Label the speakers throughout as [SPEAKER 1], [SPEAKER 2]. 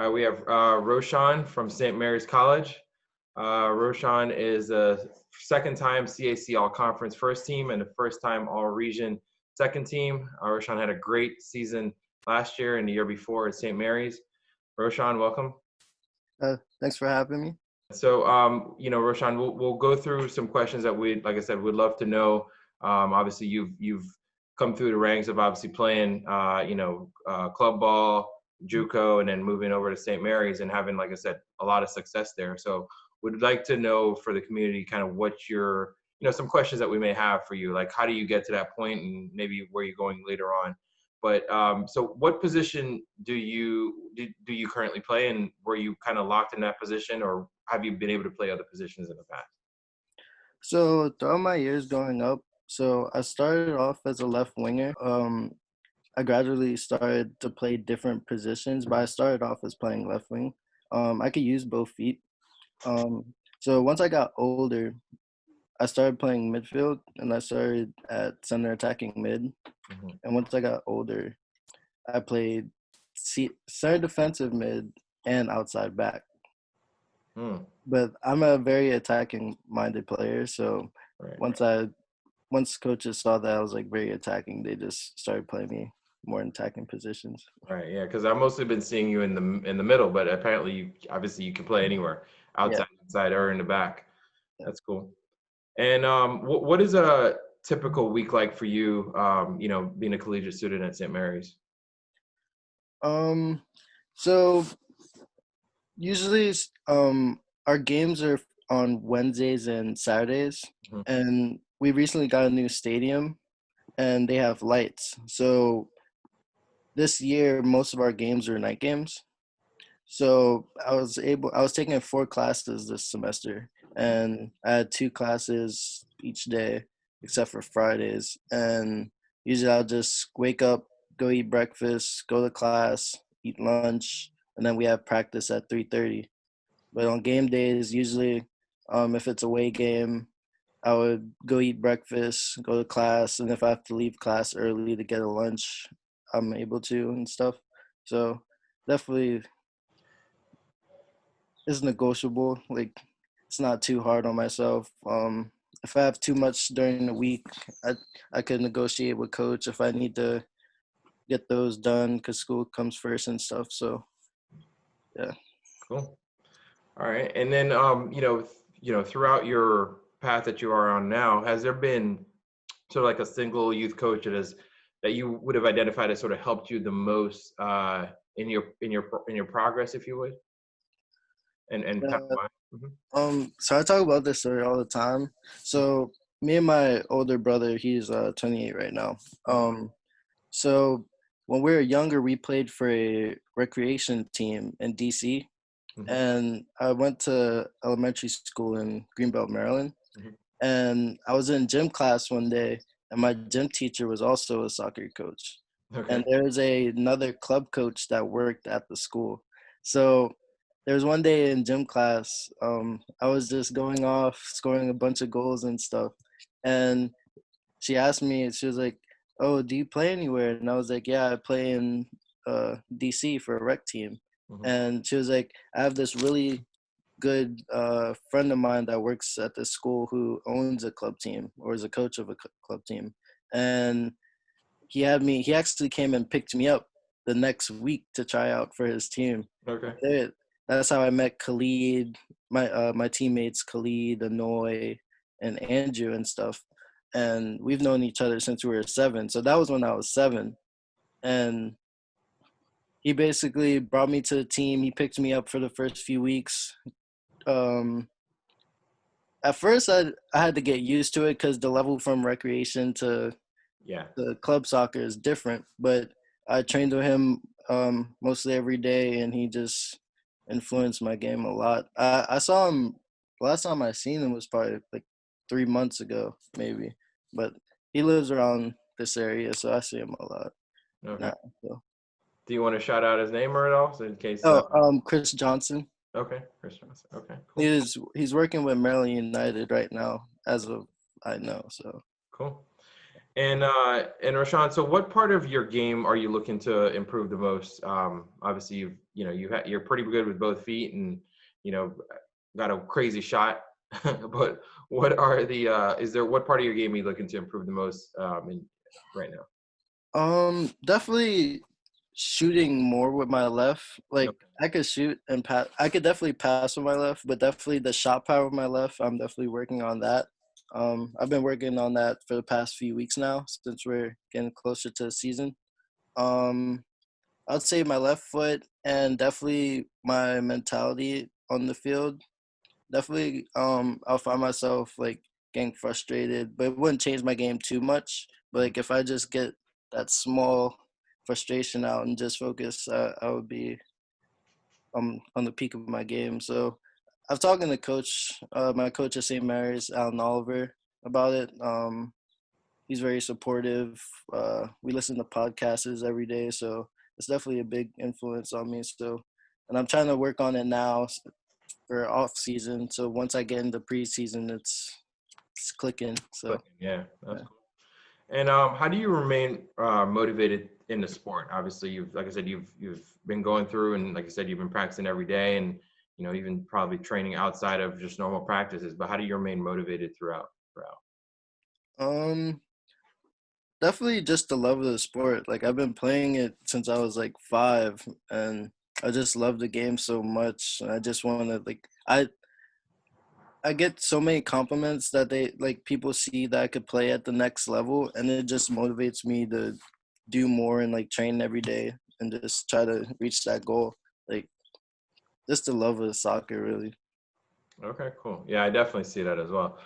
[SPEAKER 1] We have Roshawn from St. Mary's College. Roshawn is a second-time CAC All-Conference first team and a first-time All-Region second team. Roshawn had a great season last year and the year before at St. Mary's. Roshawn, welcome.
[SPEAKER 2] Thanks for having me.
[SPEAKER 1] So, Roshawn, we'll go through some questions that like I said, we'd love to know. Obviously, you've come through the ranks of obviously playing, club ball, JUCO, and then moving over to St. Mary's and having, like I said, a lot of success there. So, would like to know for the community kind of what your, some questions that we may have for you, like how do you get to that point and maybe where you're going later on. But so what position do you currently play, and were you kind of locked in that position, or have you been able to play other positions in the past?
[SPEAKER 2] So throughout my years growing up, so I started off as a left winger. I gradually started to play different positions, but I started off as playing left wing. I could use both feet. So once I got older, I started playing midfield, and I started at center attacking mid. And once I got older, I played center defensive mid and outside back. But I'm a very attacking minded player, so once coaches saw that I was like very attacking, they just started playing me more in attacking positions.
[SPEAKER 1] Right, yeah, because I've mostly been seeing you in the middle, but apparently obviously you can play anywhere, outside, inside, or in the back. That's cool. And what is a typical week like for you, being a collegiate student at St. Mary's?
[SPEAKER 2] So usually our games are on Wednesdays and Saturdays, and we recently got a new stadium and they have lights. So this year most of our games are night games. So I was taking 4 classes this semester, and I had 2 classes each day except for Fridays. And usually I'll just wake up, go eat breakfast, go to class, eat lunch, and then we have practice at 3:30. But on game days, usually if it's away game, I would go eat breakfast, go to class, and if I have to leave class early to get a lunch, I'm able to and stuff. So definitely is negotiable. Like, it's not too hard on myself. If I have too much during the week, I could negotiate with coach if I need to get those done because school comes first and stuff. So, yeah.
[SPEAKER 1] Cool. All right. And then, throughout your path that you are on now, has there been sort of like a single youth coach that you would have identified as sort of helped you the most in your progress, if you would?
[SPEAKER 2] So I talk about this story all the time. So me and my older brother, he's 28 right now. So when we were younger, we played for a recreation team in DC, and I went to elementary school in Greenbelt, Maryland. And I was in gym class one day, and my gym teacher was also a soccer coach. And there was another club coach that worked at the school. So there was one day in gym class, I was just going off, scoring a bunch of goals and stuff. And she asked me, she was like, "Oh, do you play anywhere?" And I was like, "Yeah, I play in DC for a rec team." And she was like, "I have this really good friend of mine that works at this school who owns a club team or is a coach of a club team." And he actually came and picked me up the next week to try out for his team. That's how I met Khalid, my teammates Khalid, Anoy, and Andrew and stuff. And we've known each other since we were 7. So that was when I was 7. And he basically brought me to the team. He picked me up for the first few weeks. At first, I had to get used to it because the level from recreation to the club soccer is different. But I trained with him mostly every day, and he just influenced my game a lot. I saw him, last time I seen him was probably like 3 months ago, maybe. But he lives around this area, so I see him a lot. Now, so.
[SPEAKER 1] Do you want to shout out his name or at all, so in case?
[SPEAKER 2] Chris Johnson.
[SPEAKER 1] Okay, Chris Johnson. Okay, cool.
[SPEAKER 2] He's working with Maryland United right now, as of I know. So
[SPEAKER 1] cool. And Roshawn, so what part of your game are you looking to improve the most? Obviously, you're pretty good with both feet, and you know got a crazy shot. But what part of your game are you looking to improve the most right now?
[SPEAKER 2] Definitely shooting more with my left. Like
[SPEAKER 1] Okay.
[SPEAKER 2] I could shoot and pass. I could definitely pass with my left, but definitely the shot power with my left. I'm definitely working on that. I've been working on that for the past few weeks now since we're getting closer to the season. Um, I'd say my left foot and definitely my mentality on the field. Definitely, I'll find myself like getting frustrated, but it wouldn't change my game too much. But like if I just get that small frustration out and just focus, I would be on the peak of my game. So I've talked to the coach, my coach at St. Mary's, Alan Oliver, about it. He's very supportive. We listen to podcasts every day, so it's definitely a big influence on me. So, and I'm trying to work on it now for off season. So once I get into preseason, it's clicking. So
[SPEAKER 1] Yeah, that's
[SPEAKER 2] yeah.
[SPEAKER 1] cool. And how do you remain motivated in the sport? Obviously, like I said, you've been going through, and like I said, you've been practicing every day, and even probably training outside of just normal practices. But how do you remain motivated throughout?
[SPEAKER 2] Um, Definitely just the love of the sport. Like I've been playing it since I was like 5, and I just love the game so much. And I just want to like I get so many compliments that they like people see that I could play at the next level, and it just motivates me to do more and like train every day and just try to reach that goal. Like just the love of soccer, really.
[SPEAKER 1] Okay, cool. Yeah, I definitely see that as well.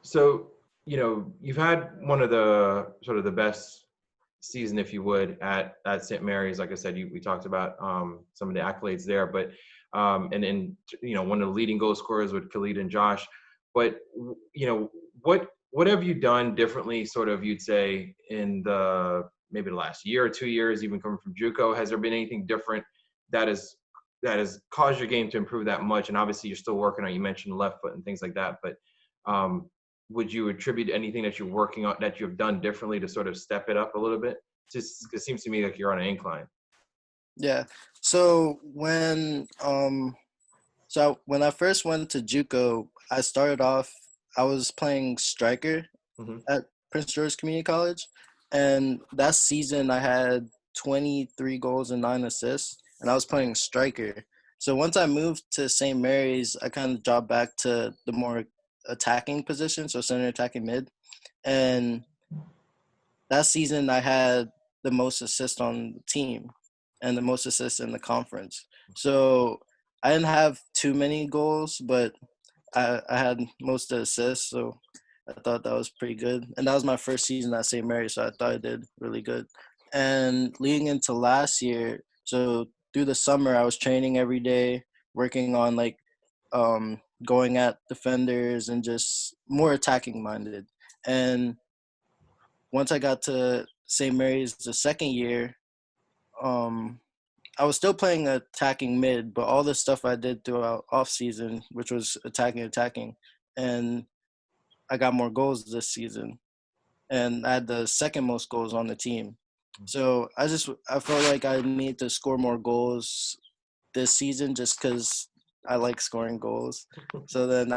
[SPEAKER 1] So, you've had one of the sort of the best season, if you would, at St. Mary's. Like I said, we talked about some of the accolades there, but and one of the leading goal scorers with Khalid and Josh. But what have you done differently, sort of, you'd say, in maybe the last year or 2 years, even coming from JUCO? Has there been anything different that is that has caused your game to improve that much? And obviously, you're still working on. You mentioned left foot and things like that, but would you attribute anything that you're working on that you've done differently to sort of step it up a little bit? Just it seems to me like you're on an incline.
[SPEAKER 2] Yeah. So when I first went to JUCO, I started off. I was playing striker
[SPEAKER 1] Hmm.
[SPEAKER 2] at Prince George Community College, and that season I had 23 goals and 9 assists, and I was playing striker. So once I moved to St. Mary's, I kind of dropped back to the more attacking position, so center attacking mid, and that season I had the most assists on the team and the most assists in the conference. So I didn't have too many goals, but I had most of the assists, so I thought that was pretty good. And that was my first season at St. Mary's, so I thought I did really good. And leading into last year, so through the summer, I was training every day, working on like going at defenders and just more attacking minded. And once I got to St. Mary's the second year, um, I was still playing attacking mid, but all the stuff I did throughout off season, which was attacking, and I got more goals this season, and I had the second most goals on the team. So I felt like I need to score more goals this season just because I like scoring goals. So then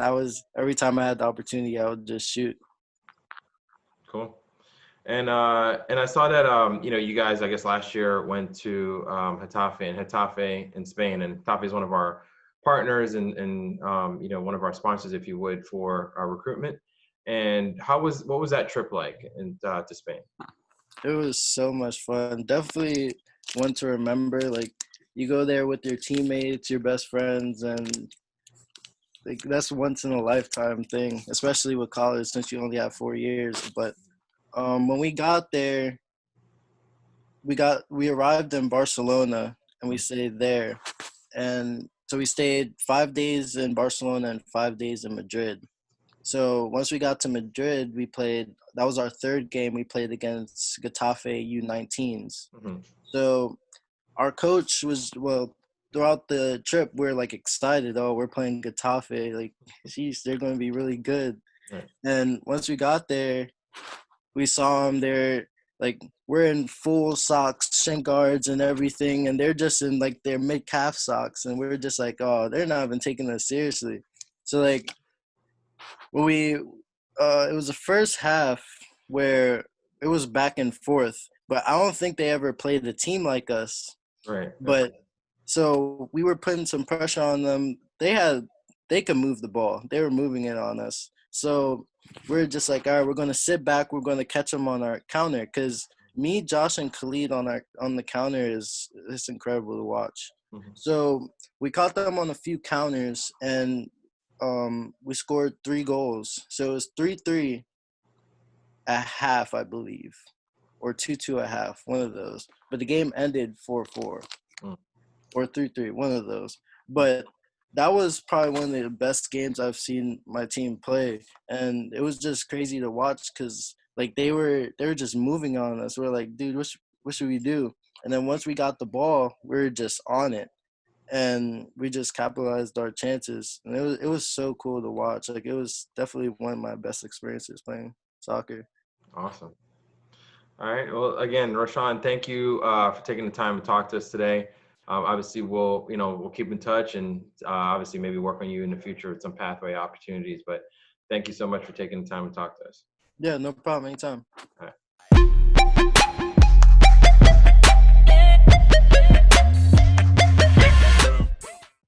[SPEAKER 2] every time I had the opportunity, I would just shoot.
[SPEAKER 1] Cool. And I saw that you guys, I guess, last year went to Getafe in Spain, and Getafe is one of our partners and one of our sponsors, if you would, for our recruitment. And what was that trip like to Spain?
[SPEAKER 2] It was so much fun. Definitely one to remember. Like you go there with your teammates, your best friends, and like that's once in a lifetime thing, especially with college since you only have 4 years. But when we got there, we arrived in Barcelona and we stayed there, and so we stayed 5 days in Barcelona and 5 days in Madrid. So once we got to Madrid, we played. That was our third game. We played against Getafe U19s.
[SPEAKER 1] Hmm.
[SPEAKER 2] So our coach was throughout the trip. We're like excited. Oh, we're playing Getafe. Like, geez, they're going to be really good.
[SPEAKER 1] Right.
[SPEAKER 2] And once we got there, we saw them. They're like, we're in full socks, shin guards, and everything, and they're just in like their mid calf socks, and we're just like, oh, they're not even taking us seriously. So like when it was the first half where it was back and forth, but I don't think they ever played a team like us.
[SPEAKER 1] Right.
[SPEAKER 2] But so we were putting some pressure on them. They could move the ball. They were moving it on us. So we're just like, all right, we're gonna sit back. We're gonna catch them on our counter, because me, Josh, and Khalid on the counter is it's incredible to watch.
[SPEAKER 1] Mm-hmm.
[SPEAKER 2] So we caught them on a few counters, and we scored 3 goals. So it was 3-3 at half, I believe, or 2-2 at half, one of those. But the game ended 4-4 or 3-3, one of those. But that was probably one of the best games I've seen my team play, and it was just crazy to watch because like they were just moving on us. We're like, dude, what should we do? And then once we got the ball, we were just on it, and we just capitalized our chances. And it was so cool to watch. Like, it was definitely one of my best experiences playing soccer.
[SPEAKER 1] Awesome. All right. Well, again, Roshawn, thank you for taking the time to talk to us today. Obviously, we'll keep in touch, and obviously maybe work on you in the future with some pathway opportunities. But thank you so much for taking the time to talk to us.
[SPEAKER 2] Yeah, no problem. Anytime.
[SPEAKER 1] All right.